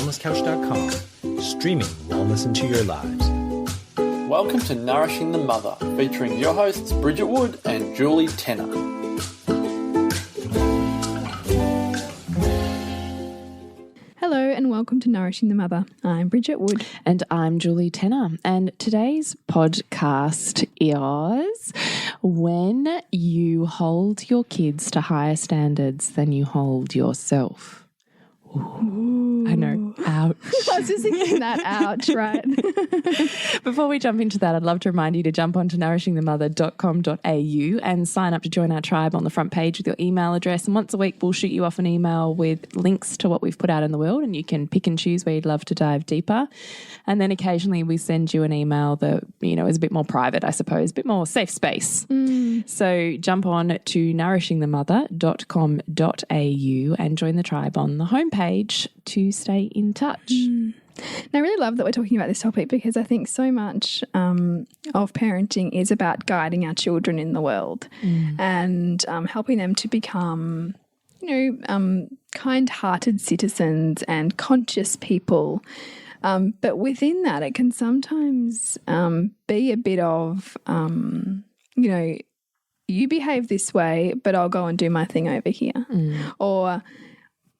wellnesscouch.com, streaming wellness into your lives. Welcome to Nourishing the Mother, featuring your hosts Bridget Wood and Julie Tenner. Hello and welcome to Nourishing the Mother. I'm Bridget Wood. And I'm Julie Tenner. And today's podcast is when you hold your kids to higher standards than you hold yourself. Ooh. I know. Ouch. I was just thinking that. Ouch, right? Before we jump into that, I'd love to remind you to jump onto nourishingthemother.com.au and sign up to join our tribe on the front page with your email address. And once a week, we'll shoot you off an email with links to what we've put out in the world, and you can pick and choose where you'd love to dive deeper. And then occasionally we send you an email that, you know, is a bit more private, I suppose, a bit more safe space. So jump on to nourishingthemother.com.au and join the tribe on the homepage to stay in touch. And I really love that we're talking about this topic because I think so much of parenting is about guiding our children in the world and helping them to become, kind-hearted citizens and conscious people. But within that, it can sometimes be a bit of, you behave this way, but I'll go and do my thing over here. Or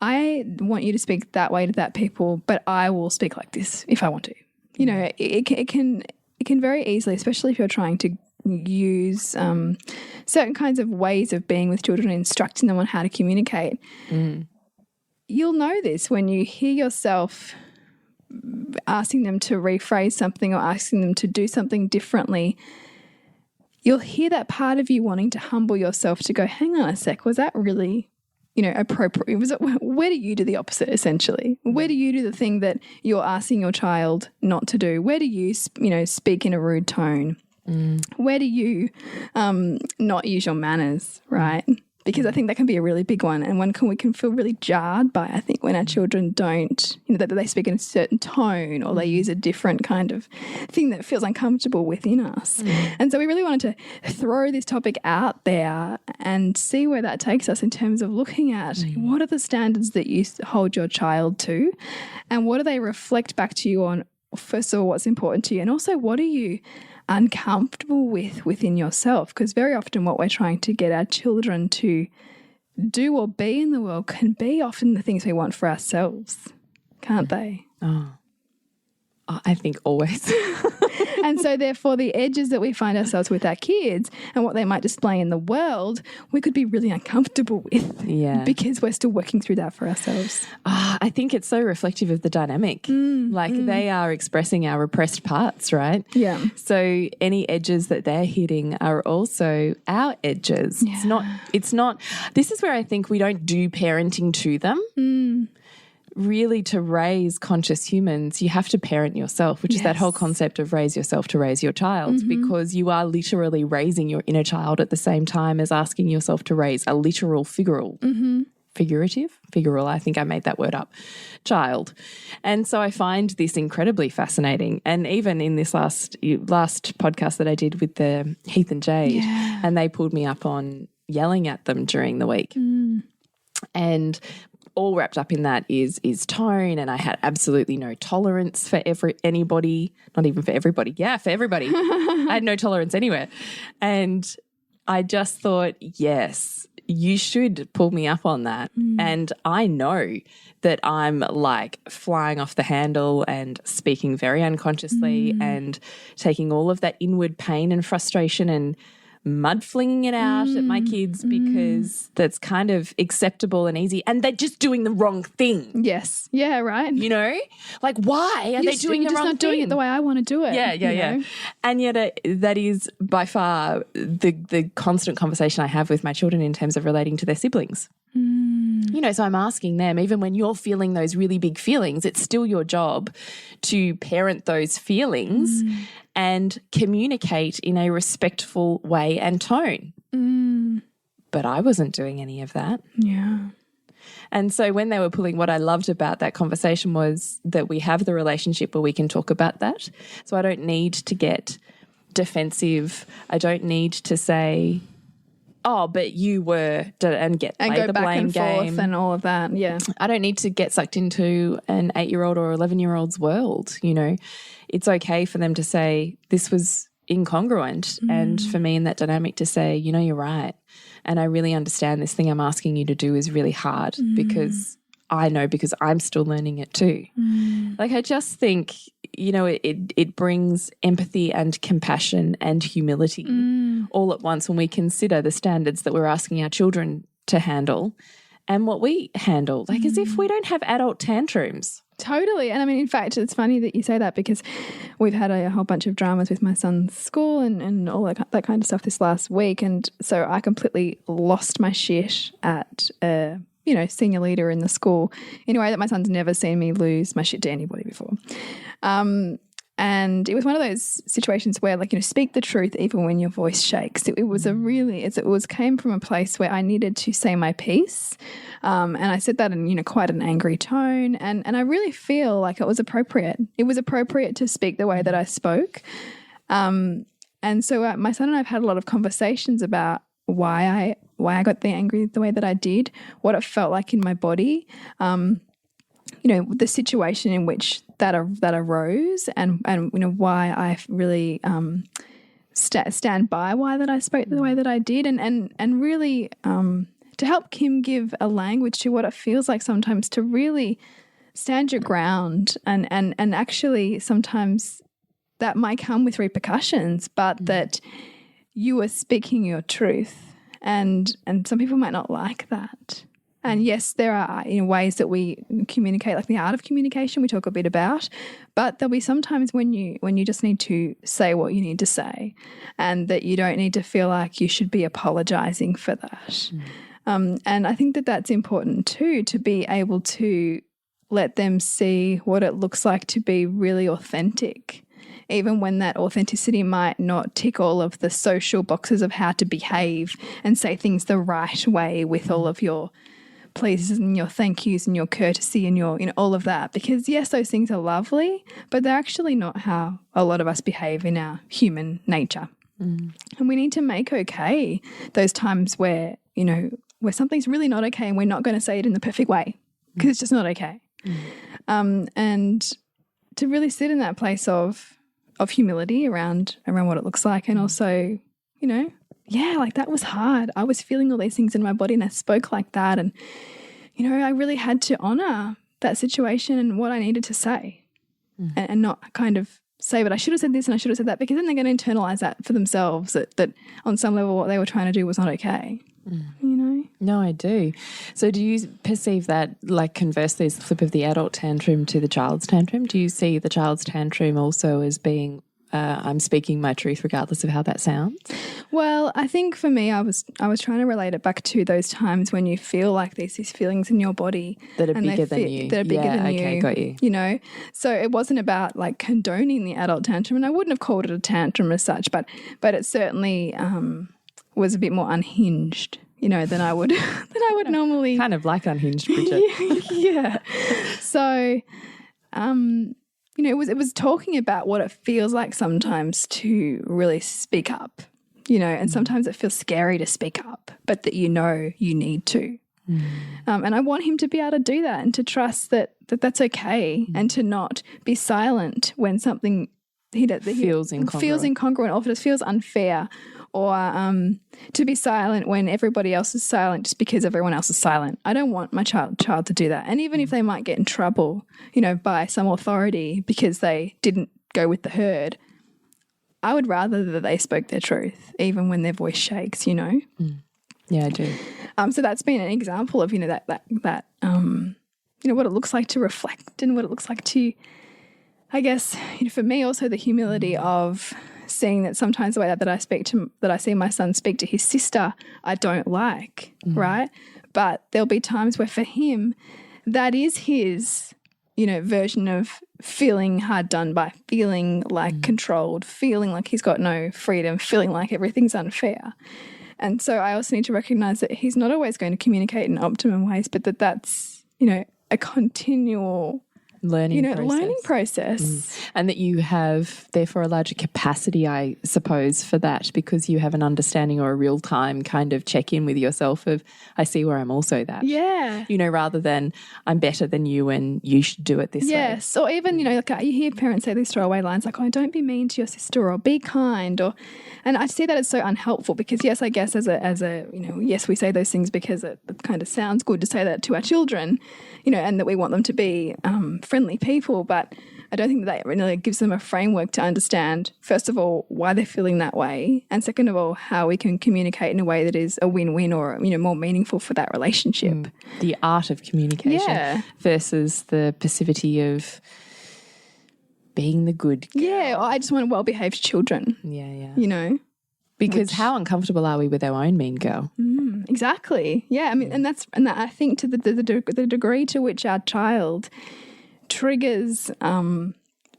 I want you to speak that way to that people, but I will speak like this if I want to. You know, it can very easily, especially if you're trying to use certain kinds of ways of being with children and instructing them on how to communicate. You'll know this when you hear yourself asking them to rephrase something or asking them to do something differently. You'll hear that part of you wanting to humble yourself to go, hang on a sec, was that really appropriate? Where do you do the opposite, essentially? Where do you do the thing that you're asking your child not to do? Where do you, speak in a rude tone? Where do you not use your manners, right? Because I think that can be a really big one, and we can feel really jarred by, I think, when our children don't, that they speak in a certain tone or they use a different kind of thing that feels uncomfortable within us. And so we really wanted to throw this topic out there and see where that takes us in terms of looking at what are the standards that you hold your child to, and what do they reflect back to you on, first of all, what's important to you, and also what are you uncomfortable within yourself, because very often what we're trying to get our children to do or be in the world can be often the things we want for ourselves, can't they? I think always. And so therefore the edges that we find ourselves with our kids and what they might display in the world, we could be really uncomfortable with because we're still working through that for ourselves. I think it's so reflective of the dynamic. They are expressing our repressed parts, right? Yeah. So any edges that they're hitting are also our edges. Yeah. It's not, this is where I think we don't do parenting to them. Really, to raise conscious humans, you have to parent yourself, which is that whole concept of raise yourself to raise your child, because you are literally raising your inner child at the same time as asking yourself to raise a literal figural, I think I made that word up, child. And so I find this incredibly fascinating. And even in this last podcast that I did with the Heath and Jade, and they pulled me up on yelling at them during the week. And all wrapped up in that is tone, and I had absolutely no tolerance for anybody, not even for everybody. Yeah, for everybody. I had no tolerance anywhere. And I just thought, yes, you should pull me up on that. And I know that I'm like flying off the handle and speaking very unconsciously and taking all of that inward pain and frustration and mud flinging it out at my kids because that's kind of acceptable and easy, and they're just doing the wrong thing. Yes. Yeah, right. Like why are they doing the wrong thing? You're just not doing it the way I want to do it. Yeah. And yet that is by far the constant conversation I have with my children in terms of relating to their siblings. So I'm asking them, even when you're feeling those really big feelings, it's still your job to parent those feelings and communicate in a respectful way and tone. But I wasn't doing any of that. Yeah. And so when they were pulling, what I loved about that conversation was that we have the relationship where we can talk about that. So I don't need to get defensive. I don't need to say, oh, but you were, and get and play go the back blame and game. forth and all of that. Yeah. I don't need to get sucked into an 8-year-old or 11-year-old's world. You know, it's okay for them to say this was incongruent, and for me in that dynamic to say, you know, you're right, and I really understand this thing I'm asking you to do is really hard because I know, because I'm still learning it too. Like, I just think, you know, it brings empathy and compassion and humility all at once when we consider the standards that we're asking our children to handle and what we handle, like as if we don't have adult tantrums. Totally. And I mean, in fact, it's funny that you say that, because we've had a whole bunch of dramas with my son's school and all that kind of stuff this last week. And so I completely lost my shit at senior leader in the school in a way that my son's never seen me lose my shit to anybody before. And it was one of those situations where, like, you know, speak the truth even when your voice shakes. It was came from a place where I needed to say my piece. And I said that in, you know, quite an angry tone. And I really feel like it was appropriate. It was appropriate to speak the way that I spoke. And so my son and I have had a lot of conversations about why I got angry the way that I did, what it felt like in my body, you know, the situation in which that arose, and you know, why I really stand by why that I spoke the way that I did, and really to help Kim give a language to what it feels like sometimes to really stand your ground, and actually sometimes that might come with repercussions, but that you are speaking your truth, and some people might not like that. And yes, there are, you know, ways that we communicate, like the art of communication we talk a bit about, but there'll be sometimes when you just need to say what you need to say, and that you don't need to feel like you should be apologizing for that. And I think that that's important too, to be able to let them see what it looks like to be really authentic, even when that authenticity might not tick all of the social boxes of how to behave and say things the right way with all of your pleases and your thank yous and your courtesy and your, you know, all of that. Because yes, those things are lovely, but they're actually not how a lot of us behave in our human nature. And we need to make okay those times where, you know, where something's really not okay and we're not going to say it in the perfect way because it's just not okay. And to really sit in that place of humility around what it looks like, and also, you know, yeah, like that was hard. I was feeling all these things in my body and I spoke like that. And, you know, I really had to honor that situation and what I needed to say, and not kind of say, but I should have said this and I should have said that, because then they're going to internalize that for themselves, that on some level what they were trying to do was not okay. You know? No, I do. So do you perceive that, like, conversely, as the flip of the adult tantrum to the child's tantrum? Do you see the child's tantrum also as being I'm speaking my truth regardless of how that sounds? Well, I think for me, I was trying to relate it back to those times when you feel like there's these feelings in your body that are bigger than you. That are bigger than you. Okay, got you. You know, so it wasn't about like condoning the adult tantrum, and I wouldn't have called it a tantrum as such, but it certainly was a bit more unhinged, you know, than I would normally. Kind of like unhinged, Bridget. Yeah. So, you know, it was talking about what it feels like sometimes to really speak up, you know, and sometimes it feels scary to speak up, but that you know you need to. And I want him to be able to do that and to trust that that's okay, and to not be silent when something feels incongruent, or if it feels unfair, or to be silent when everybody else is silent just because everyone else is silent. I don't want my child to do that. And even if they might get in trouble, you know, by some authority because they didn't go with the herd, I would rather that they spoke their truth, even when their voice shakes, you know. Yeah, I do. So that's been an example of, you know, that you know, what it looks like to reflect, and what it looks like to, I guess, you know, for me also the humility of seeing that sometimes the way that I see my son speak to his sister, I don't like, right? But there'll be times where for him, that is his, you know, version of feeling hard done by, feeling like controlled, feeling like he's got no freedom, feeling like everything's unfair. And so I also need to recognize that he's not always going to communicate in optimum ways, but that's, you know, a continual learning process. And that you have, therefore, a larger capacity, I suppose, for that, because you have an understanding or a real-time kind of check-in with yourself of, I see where I'm also that. Yeah. You know, rather than I'm better than you and you should do it this way. Yes. Or even, like you hear parents say these throwaway lines like, oh, don't be mean to your sister or be kind. And I see that as so unhelpful because, yes, I guess as a yes, we say those things because it kind of sounds good to say that to our children, and that we want them to be friendly people. But I don't think that really gives them a framework to understand, first of all, why they're feeling that way. And second of all, how we can communicate in a way that is a win-win or, more meaningful for that relationship. The art of communication versus the passivity of being the good girl. Yeah, I just want well-behaved children. Yeah. Because how uncomfortable are we with our own mean girl? Exactly. Yeah, I mean, and that I think to the degree to which our child triggers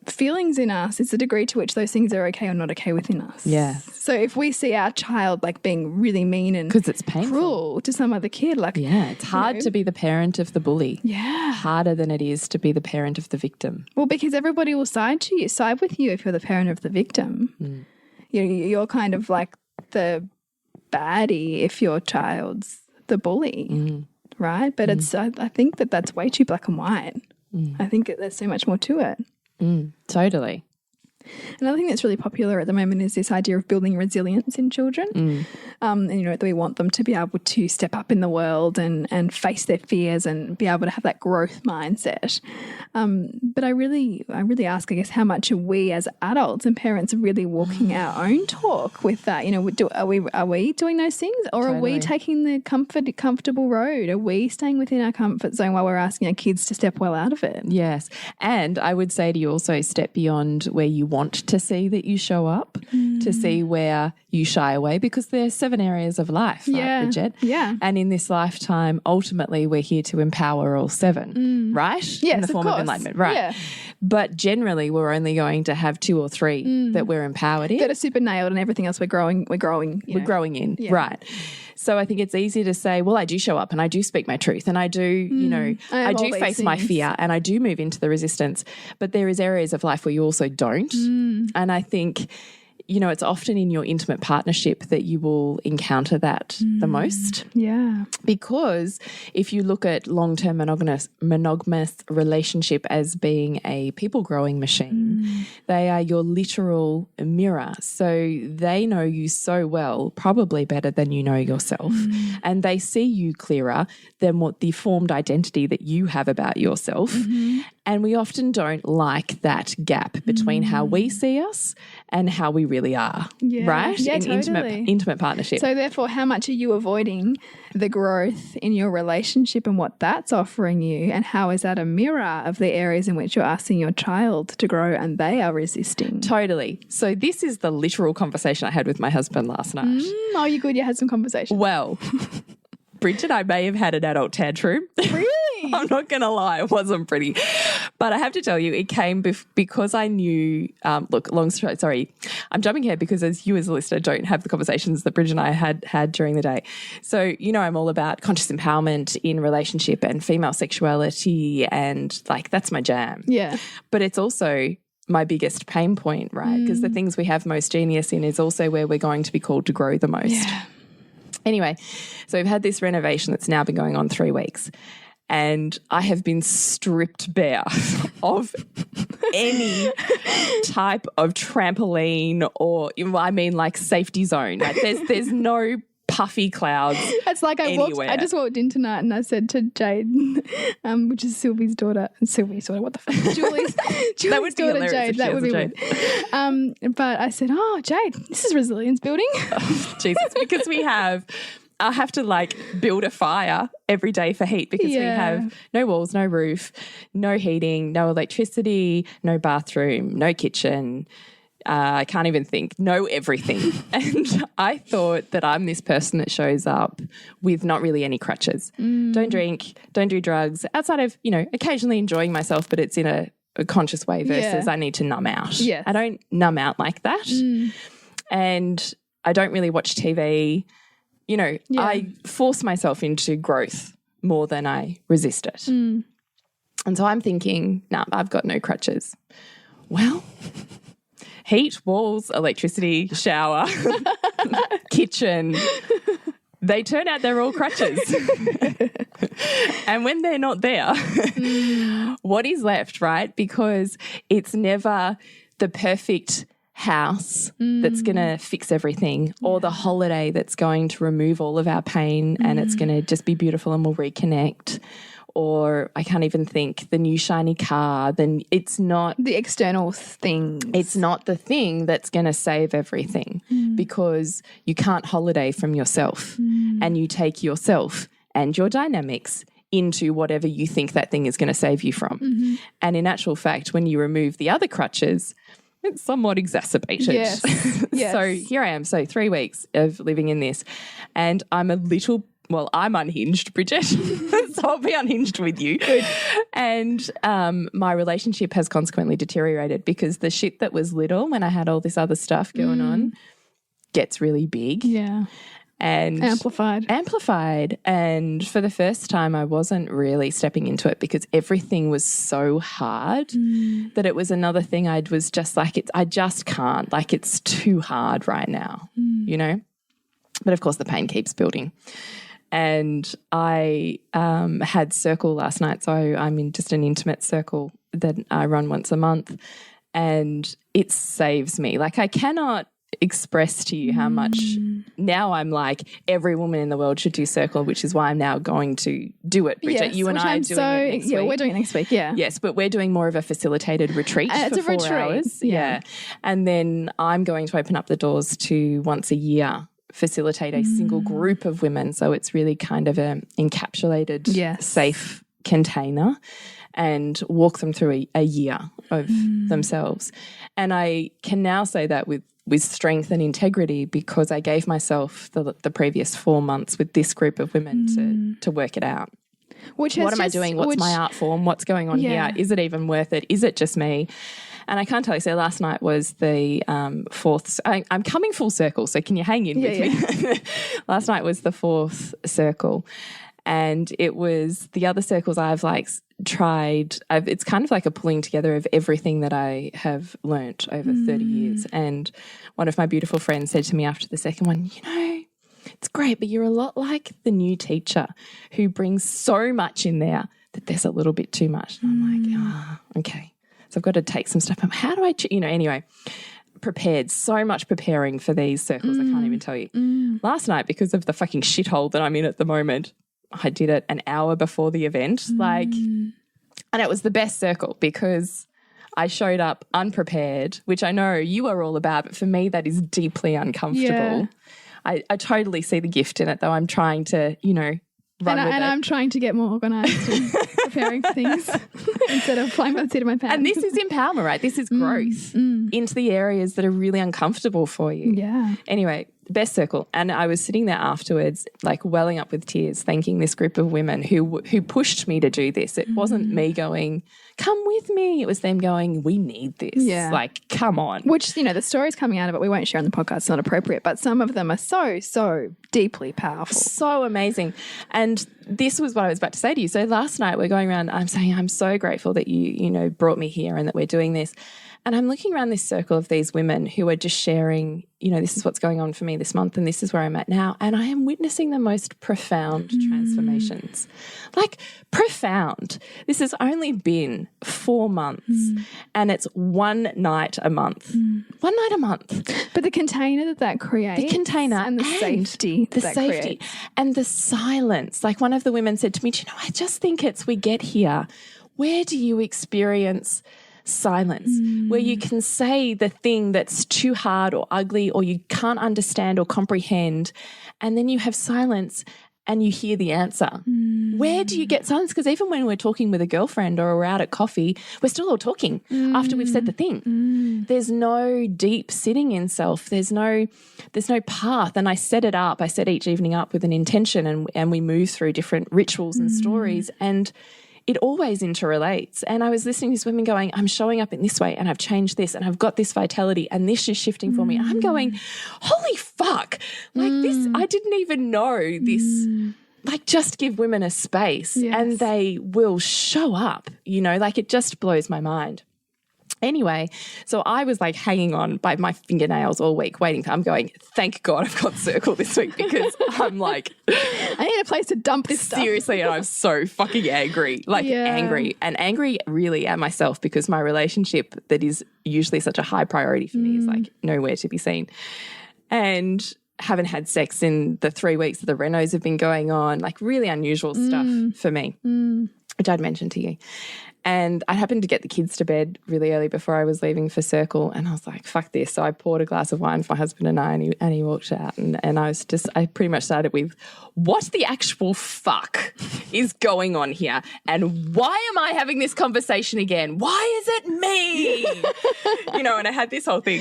feelings in us is the degree to which those things are okay or not okay within us. Yeah. So if we see our child like being really mean and because it's painful, cruel to some other kid, like it's hard to be the parent of the bully. Yeah, harder than it is to be the parent of the victim. Well, because everybody will side with you if you're the parent of the victim. You're kind of like the baddie if your child's the bully, right? But I think that's way too black and white. I think there's so much more to it. Totally. Another thing that's really popular at the moment is this idea of building resilience in children. And, that we want them to be able to step up in the world and face their fears and be able to have that growth mindset. But I really ask, I guess, how much are we as adults and parents really walking our own talk with that? Are we doing those things, or are we taking the comfortable road? Are we staying within our comfort zone while we're asking our kids to step well out of it? Yes. And I would say to you also, step beyond where you want to see that you show up, to see where you shy away, because there's 7 areas of life, right, Bridget? Yeah. And in this lifetime, ultimately, we're here to empower all 7, right? Yes, in the form of enlightenment, right? Yeah. But generally, we're only going to have 2 or 3 that we're empowered in. That are super nailed, and everything else we're growing. We're growing in, right? So I think it's easy to say, well, I do show up and I do speak my truth and I do, I do face my fear and I do move into the resistance. But there is areas of life where you also don't. And I think, it's often in your intimate partnership that you will encounter that the most. Yeah. Because if you look at long-term monogamous relationship as being a people-growing machine, they are your literal mirror. So they know you so well, probably better than you know yourself, and they see you clearer than what the formed identity that you have about yourself. And we often don't like that gap between how we see us and how we really are, right? Yeah, in totally. intimate partnership. So therefore, how much are you avoiding the growth in your relationship and what that's offering you? And how is that a mirror of the areas in which you're asking your child to grow and they are resisting? Totally. So this is the literal conversation I had with my husband last night. Oh, you good? You had some conversation. Well, Bridget, I may have had an adult tantrum. Really? I'm not going to lie, it wasn't pretty. But I have to tell you, it came because I knew, look, sorry, I'm jumping ahead because as you as a listener don't have the conversations that Bridget and I had during the day. So, I'm all about conscious empowerment in relationship and female sexuality, and like that's my jam. Yeah. But it's also my biggest pain point, right? Because the things we have most genius in is also where we're going to be called to grow the most. Yeah. Anyway, so we've had this renovation that's now been going on 3 weeks. And I have been stripped bare of any type of trampoline or, like safety zone. Like there's no puffy clouds. It's like I just walked in tonight and I said to Jade, which is Sylvie's daughter, what the fuck? Julie's that would be daughter, hilarious. Jade. That would be weird. But I said, oh, Jade, this is resilience building. Oh, Jesus, because I have to build a fire every day for heat because we have no walls, no roof, no heating, no electricity, no bathroom, no kitchen. I can't even think, no everything. And I thought that I'm this person that shows up with not really any crutches. Don't drink, don't do drugs, outside of, occasionally enjoying myself, but it's in a conscious way versus I need to numb out. Yes. I don't numb out like that. And I don't really watch TV. I force myself into growth more than I resist it. And so I'm thinking, nah, I've got no crutches. Well, heat, walls, electricity, shower, kitchen. They turn out they're all crutches. And when they're not there, what is left, right? Because it's never the perfect house that's going to fix everything, or the holiday that's going to remove all of our pain and it's going to just be beautiful and we'll reconnect. Or I can't even think, the new shiny car, then it's not the external things. It's not the thing that's going to save everything, because you can't holiday from yourself, and you take yourself and your dynamics into whatever you think that thing is going to save you from. And in actual fact, when you remove the other crutches, it's somewhat exacerbated. Yes. Yes. So here I am. So 3 weeks of living in this, and I'm unhinged, Bridget. So I'll be unhinged with you. Good. And my relationship has consequently deteriorated because the shit that was little when I had all this other stuff going on gets really big. Yeah. And amplified. And for the first time, I wasn't really stepping into it because everything was so hard that it was another thing I was just like, I just can't. Like, it's too hard right now, you know? But of course, the pain keeps building. And I had circle last night. So I'm in just an intimate circle that I run once a month, and it saves me. Like, I cannot express to you how much now I'm like, every woman in the world should do circle, which is why I'm now going to do it. Bridget, you and I are doing it next week. We're doing it next week, yeah. Yes, but we're doing more of a facilitated retreat for 4 hours. Yeah. And then I'm going to open up the doors to once a year facilitate a single group of women. So it's really kind of an encapsulated, safe container, and walk them through a year of themselves. And I can now say that with strength and integrity because I gave myself the previous 4 months with this group of women to work it out. What am I doing? What's my art form? What's going on here? Is it even worth it? Is it just me? And I can't tell you. So last night was the fourth. I'm coming full circle, so can you hang in with me? Last night was the fourth circle, and it was the other circles I've like tried. It's kind of like a pulling together of everything that I have learnt over 30 years. And one of my beautiful friends said to me after the second one, you know, it's great, but you're a lot like the new teacher who brings so much in there that there's a little bit too much. And I'm like, okay. So I've got to take some stuff. How do I, anyway, prepared, so much preparing for these circles. I can't even tell you. Last night, because of the fucking shithole that I'm in at the moment, I did it an hour before the event. And it was the best circle because I showed up unprepared, which I know you are all about, but for me, that is deeply uncomfortable. Yeah. I totally see the gift in it, though. I'm trying to, I'm trying to get more organised and preparing for things instead of flying by the seat of my pants. And this is empowerment, right? This is growth into the areas that are really uncomfortable for you. Yeah. Anyway, best circle. And I was sitting there afterwards, like welling up with tears, thanking this group of women who pushed me to do this. It wasn't me going, come with me. It was them going, we need this. Yeah. Like, come on. Which, the stories coming out of it, we won't share on the podcast. It's not appropriate, but some of them are so, so deeply powerful. So amazing. And this was what I was about to say to you. So last night we're going around, I'm saying, I'm so grateful that you brought me here and that we're doing this. And I'm looking around this circle of these women who are just sharing, this is what's going on for me this month and this is where I'm at now. And I am witnessing the most profound transformations. Like, profound. This has only been 4 months and it's one night a month. 1 night a month. But the container that creates. The container. And the safety. The safety. Creates. And the silence. Like, one of the women said to me, I just think we get here. Where do you experience silence, where you can say the thing that's too hard or ugly or you can't understand or comprehend, and then you have silence and you hear the answer. Where do you get silence? Because even when we're talking with a girlfriend or we're out at coffee, we're still all talking after we've said the thing. There's no deep sitting in self. There's no path. And I set it up. I set each evening up with an intention, and we move through different rituals and stories, and it always interrelates. And I was listening to these women going, I'm showing up in this way and I've changed this and I've got this vitality and this is shifting for me. And I'm going, holy fuck, like this, I didn't even know like just give women a space and they will show up, you know, like it just blows my mind. Anyway, so I was like hanging on by my fingernails all week waiting I'm going, thank God I've got Circle this week because I'm like, I need a place to dump this stuff. Seriously, and I'm so fucking angry, angry really at myself because my relationship that is usually such a high priority for me is like nowhere to be seen. And haven't had sex in the 3 weeks that the renos have been going on, like really unusual stuff for me, which I'd mentioned to you. And I happened to get the kids to bed really early before I was leaving for Circle, and I was like, fuck this. So I poured a glass of wine for my husband and I, and he walked out, and I pretty much started with, what the actual fuck is going on here? And why am I having this conversation again? Why is it me? You know, and I had this whole thing.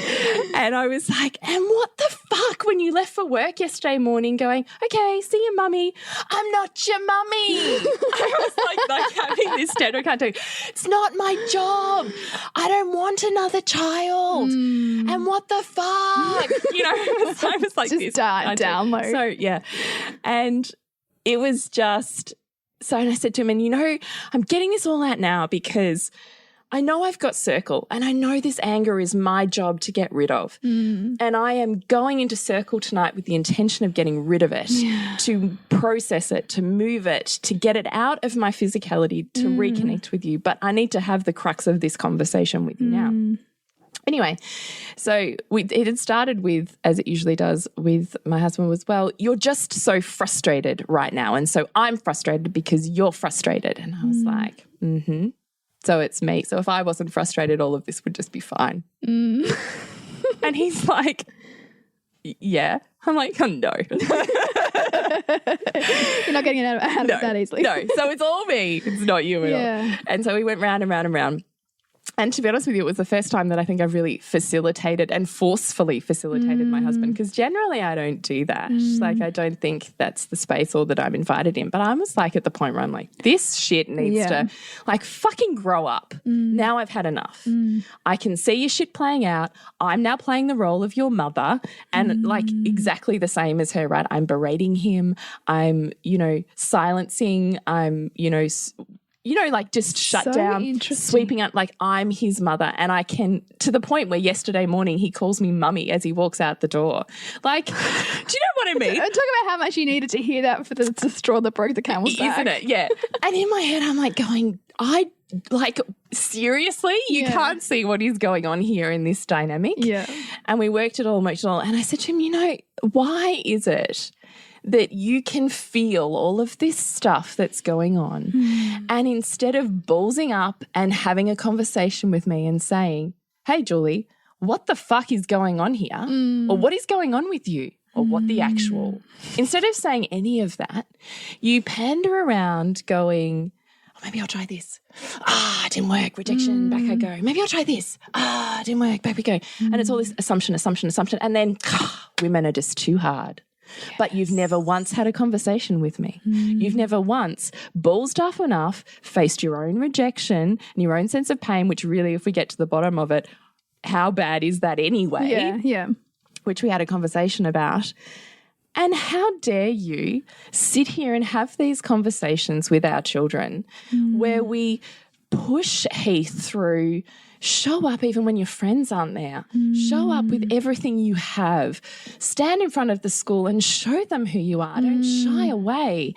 And I was like, and what the fuck when you left for work yesterday morning going, okay, see you, mummy. I'm not your mummy. I was like having this stand I can't do. It's not my job. I don't want another child. And what the fuck? You know, I was like just this. download. So, yeah. And it was just, so and I said to him, and you know, I'm getting this all out now because I know I've got Circle and I know this anger is my job to get rid of. And I am going into Circle tonight with the intention of getting rid of it, to process it, to move it, to get it out of my physicality, to reconnect with you. But I need to have the crux of this conversation with you now. Anyway, so it had started with, as it usually does with my husband, was, well, you're just so frustrated right now. And so I'm frustrated because you're frustrated. And I was like, so it's me. So if I wasn't frustrated, all of this would just be fine. And he's like, yeah. I'm like, oh, no. You're not getting out of it that easily. No. So it's all me. It's not you at all. And so we went round and round and round. And to be honest with you, it was the first time that I think I've really facilitated and forcefully facilitated my husband, because generally I don't do that. Like, I don't think that's the space or that I'm invited in. But I was like at the point where I'm like, this shit needs to like fucking grow up. Now I've had enough. I can see your shit playing out. I'm now playing the role of your mother, and like exactly the same as her, right? I'm berating him. I'm, you know, silencing. I'm, like just shut down, sweeping out, like I'm his mother. And I can, to the point where yesterday morning he calls me mummy as he walks out the door. Like, do you know what I mean? Talk about how much you needed to hear that for the straw that broke the camel's back. Isn't it? Yeah. And in my head I'm like going, seriously? You can't see what is going on here in this dynamic? Yeah. And we worked it all. And I said to him, you know, why is it that you can feel all of this stuff that's going on, and instead of ballsing up and having a conversation with me and saying, hey, Julie, what the fuck is going on here? Or what is going on with you? Or what the actual? Instead of saying any of that, you pander around going, oh, maybe I'll try this. It didn't work. Rejection, back I go. Maybe I'll try this. It didn't work. Back we go. And it's all this assumption. And then women are just too hard. Yes. But you've never once had a conversation with me. You've never once ballsed up enough, faced your own rejection and your own sense of pain, which really, if we get to the bottom of it, how bad is that anyway? Yeah. Which we had a conversation about. And how dare you sit here and have these conversations with our children where we push Heath through, show up even when your friends aren't there. Show up with everything you have. Stand in front of the school and show them who you are. Don't shy away.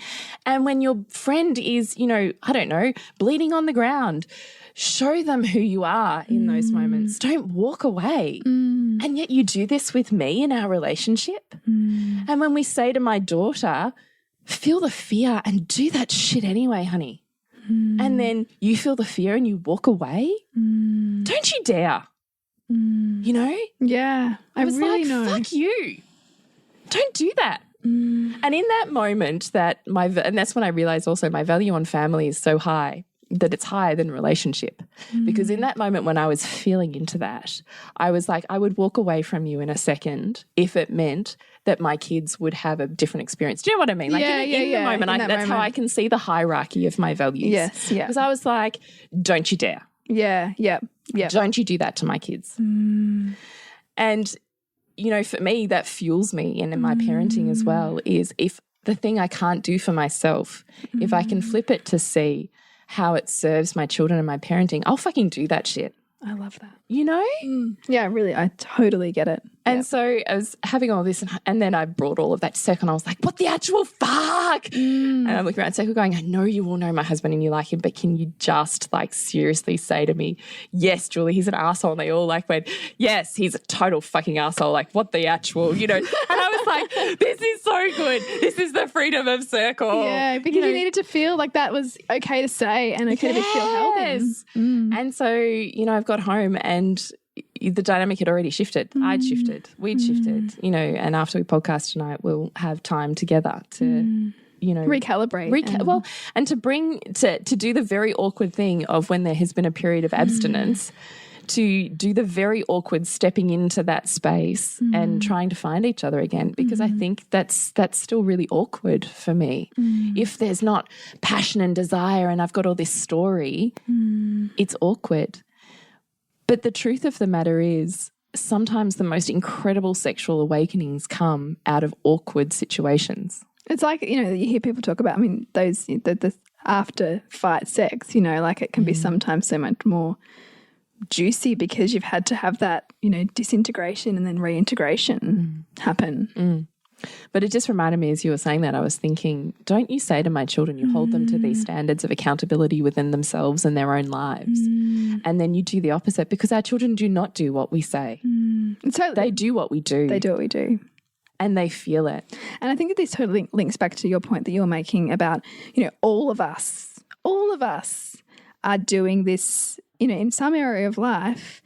And when your friend is, bleeding on the ground, show them who you are in those moments. Don't walk away. And yet you do this with me in our relationship. And when we say to my daughter, feel the fear and do that shit anyway, honey. And then you feel the fear and you walk away. Don't you dare. You know? Yeah. I was really like, know. Fuck you. Don't do that. And in that moment and that's when I realized also my value on family is so high that it's higher than relationship. Because in that moment when I was feeling into that, I was like, I would walk away from you in a second if it meant that my kids would have a different experience. Do you know what I mean? Like in the moment, that's how I can see the hierarchy of my values. Yes, yeah. Because I was like, don't you dare. Yeah. Don't you do that to my kids. And, for me, that fuels me in my parenting as well, is if the thing I can't do for myself, if I can flip it to see how it serves my children and my parenting, I'll fucking do that shit. I love that. You know? Yeah, really, I totally get it. And so I was having all this, and then I brought all of that to Circle, and I was like, what the actual fuck? And I'm looking around Circle going, I know you all know my husband and you like him, but can you just like seriously say to me, yes, Julie, he's an asshole? And they all like went, yes, he's a total fucking asshole. Like, what the actual, you know? And I was like, this is so good. This is the freedom of Circle. Yeah, because you needed to feel like that was okay to say and okay to feel held in. And so, you know, I've got home and the dynamic had already shifted. I'd shifted. We'd shifted, you know, and after we podcast tonight, we'll have time together to, you know, recalibrate. Well, and to bring, to do the very awkward thing of when there has been a period of abstinence, to do the very awkward stepping into that space and trying to find each other again, because I think that's still really awkward for me. If there's not passion and desire and I've got all this story, it's awkward. But the truth of the matter is sometimes the most incredible sexual awakenings come out of awkward situations. It's like, you know, you hear people talk about, I mean, those, the after fight sex, you know, like it can be sometimes so much more juicy because you've had to have that, you know, disintegration and then reintegration happen. But it just reminded me as you were saying that, I was thinking, don't you say to my children, you hold them to these standards of accountability within themselves and their own lives. And then you do the opposite, because our children do not do what we say. So they do what we do. They do what we do. And they feel it. And I think that this totally links back to your point that you're making about, you know, all of us are doing this, you know, in some area of life,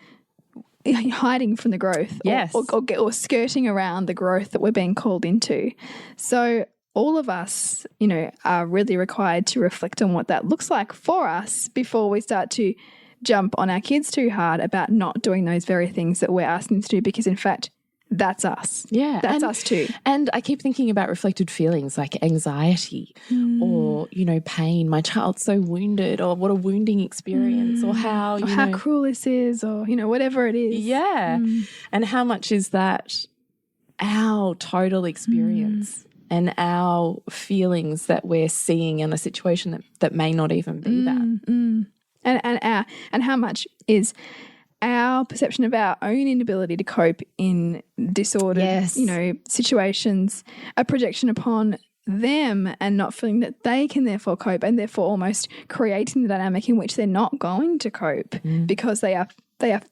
hiding from the growth, yes, or skirting around the growth that we're being called into. So all of us, you know, are really required to reflect on what that looks like for us before we start to jump on our kids too hard about not doing those very things that we're asking them to do, because in fact, that's us. Yeah. That's us too. And I keep thinking about reflected feelings like anxiety or, you know, pain. My child's so wounded, or what a wounding experience, or how, you know, how cruel this is, or, you know, whatever it is. Yeah. And how much is that our total experience and our feelings that we're seeing in a situation that may not even be that. And how much is our perception of our own inability to cope in disordered, you know, situations, a projection upon them and not feeling that they can therefore cope, and therefore almost creating the dynamic in which they're not going to cope because they are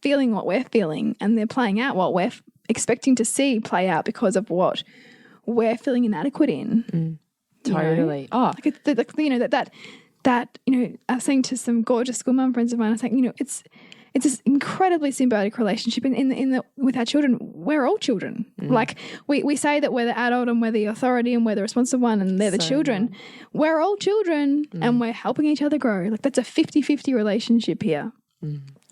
feeling what we're feeling, and they're playing out what we're expecting to see play out because of what we're feeling inadequate in. Totally. You know? You know, that, you know, I was saying to some gorgeous school mum friends of mine, I was saying, you know, it's this incredibly symbiotic relationship with our children. We're all children. Like we say that we're the adult and we're the authority and we're the responsible one and they're the children. We're all children and we're helping each other grow. Like that's a 50-50 relationship here.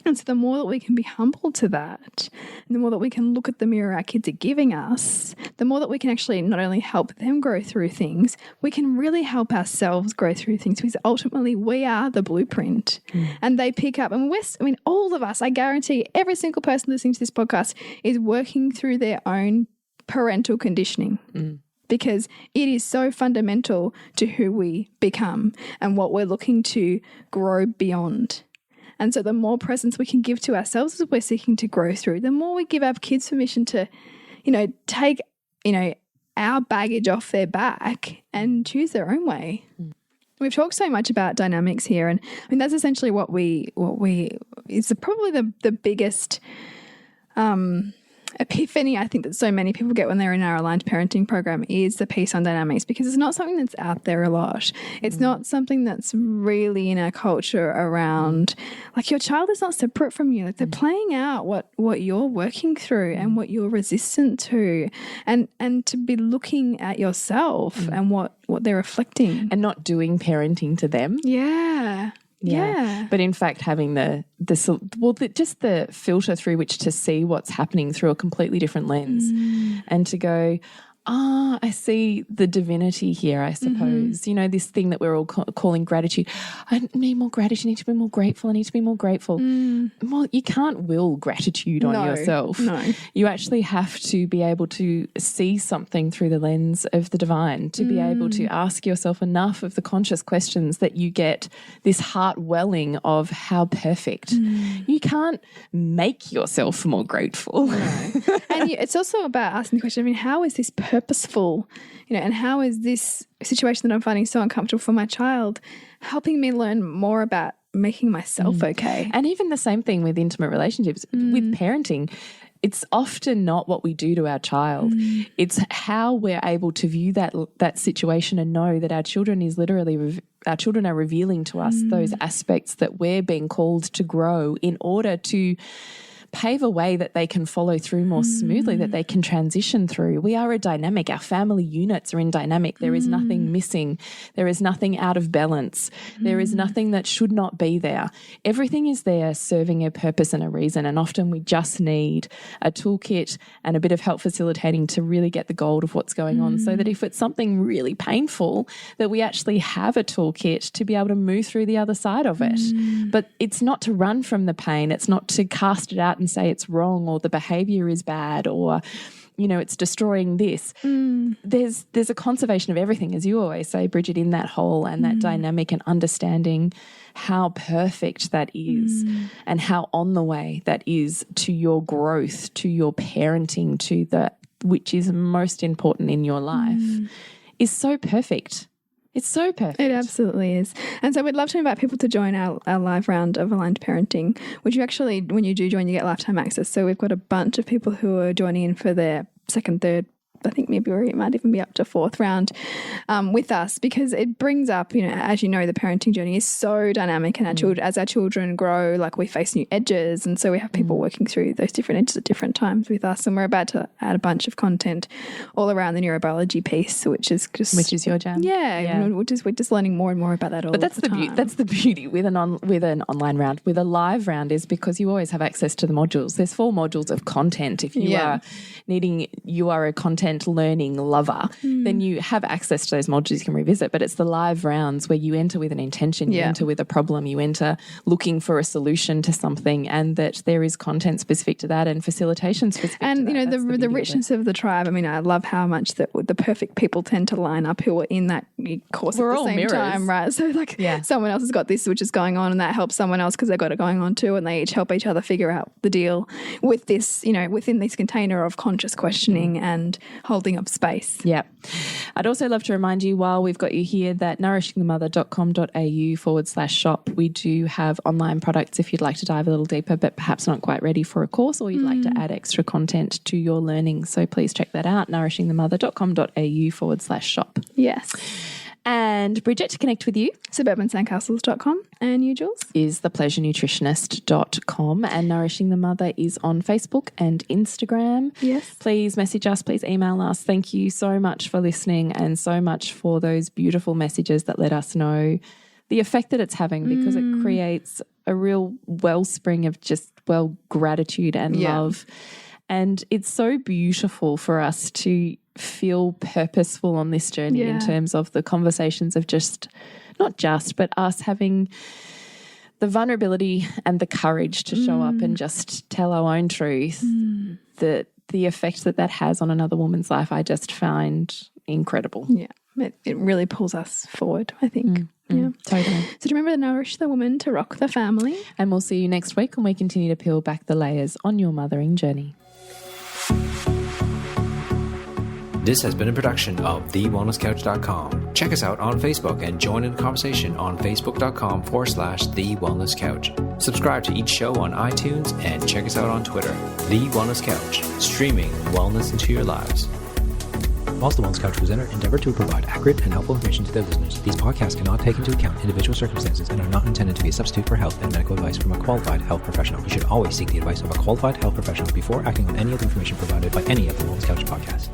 And so the more that we can be humble to that, and the more that we can look at the mirror our kids are giving us, the more that we can actually not only help them grow through things, we can really help ourselves grow through things, because ultimately we are the blueprint. And they pick up, and all of us, I guarantee every single person listening to this podcast is working through their own parental conditioning. Because it is so fundamental to who we become and what we're looking to grow beyond. And so the more presence we can give to ourselves as we're seeking to grow through, the more we give our kids permission to, you know, take, you know, our baggage off their back and choose their own way. We've talked so much about dynamics here, and I mean that's essentially what we is probably the biggest epiphany I think that so many people get when they're in our aligned parenting program is the piece on dynamics, because it's not something that's out there a lot. It's not something that's really in our culture around, like, your child is not separate from you. Like, they're playing out what you're working through and what you're resistant to, and to be looking at yourself and what they're reflecting. And not doing parenting to them. Yeah. But in fact, having just the filter through which to see what's happening through a completely different lens, and to go, I see the divinity here, I suppose. You know, this thing that we're all calling gratitude. I need more gratitude. I need to be more grateful. I need to be more grateful. Well, you can't will gratitude on yourself. No. You actually have to be able to see something through the lens of the divine, to be able to ask yourself enough of the conscious questions that you get this heart welling of how perfect. You can't make yourself more grateful. No. And it's also about asking the question, I mean, how is this purposeful? You know, and how is this situation that I'm finding so uncomfortable for my child helping me learn more about making myself okay? And even the same thing with intimate relationships, with parenting. It's often not what we do to our child. It's how we're able to view that situation and know that our children are revealing to us those aspects that we're being called to grow in order to pave a way that they can follow through more smoothly, that they can transition through. We are a dynamic. Our family units are in dynamic. There is nothing missing. There is nothing out of balance. There is nothing that should not be there. Everything is there serving a purpose and a reason, and often we just need a toolkit and a bit of help facilitating to really get the gold of what's going on, so that if it's something really painful, that we actually have a toolkit to be able to move through the other side of it. But it's not to run from the pain. It's not to cast it out and say it's wrong or the behavior is bad or, you know, it's destroying this. There's a conservation of everything, as you always say, Bridget, in that whole and that dynamic, and understanding how perfect that is and how on the way that is to your growth, to your parenting, to the which is most important in your life is so perfect. It's so perfect. It absolutely is. And so we'd love to invite people to join our live round of Aligned Parenting, which you actually, when you do join, you get lifetime access. So we've got a bunch of people who are joining in for their second, third, I think maybe it might even be up to fourth round with us, because it brings up, you know, as you know, the parenting journey is so dynamic, and our children, as our children grow, like we face new edges, and so we have people working through those different edges at different times with us, and we're about to add a bunch of content all around the neurobiology piece, which is your jam. Yeah. We're just learning more and more about that all the time. But that's the beauty with an online round. With a live round is because you always have access to the modules. There's 4 modules of content. If you are a content learning lover, then you have access to those modules you can revisit. But it's the live rounds where you enter with an intention, you enter with a problem, you enter looking for a solution to something, and that there is content specific to that and facilitation specific and, to that. you know, the richness of the tribe. I mean, I love how much that the perfect people tend to line up who are in that course We're at the all same mirrors. time, right? So like someone else has got this which is going on, and that helps someone else because they've got it going on too, and they each help each other figure out the deal with this, you know, within this container of conscious questioning and holding up space. Yeah. I'd also love to remind you, while we've got you here, that nourishingthemother.com.au/shop, we do have online products if you'd like to dive a little deeper but perhaps not quite ready for a course, or you'd like to add extra content to your learning. So please check that out, nourishingthemother.com.au/shop. Yes. And Bridget, to connect with you, suburbansandcastles.com. And you, Jules? Is thepleasurenutritionist.com. And Nourishing the Mother is on Facebook and Instagram. Yes. Please message us, please email us. Thank you so much for listening, and so much for those beautiful messages that let us know the effect that it's having, because it creates a real wellspring of just, gratitude and love. And it's so beautiful for us to feel purposeful on this journey in terms of the conversations of but us having the vulnerability and the courage to show up and just tell our own truth. The effect that has on another woman's life, I just find incredible. Yeah, it really pulls us forward, I think. Yeah, totally. So remember to nourish the woman to rock the family. And we'll see you next week when we continue to peel back the layers on your mothering journey. This has been a production of TheWellnessCouch.com. Check us out on Facebook and join in the conversation on Facebook.com/TheWellnessCouch. Subscribe to each show on iTunes and check us out on Twitter. The Wellness Couch, streaming wellness into your lives. Whilst the Wellness Couch presenter endeavor to provide accurate and helpful information to their listeners, these podcasts cannot take into account individual circumstances and are not intended to be a substitute for health and medical advice from a qualified health professional. You should always seek the advice of a qualified health professional before acting on any of the information provided by any of the Wellness Couch podcasts.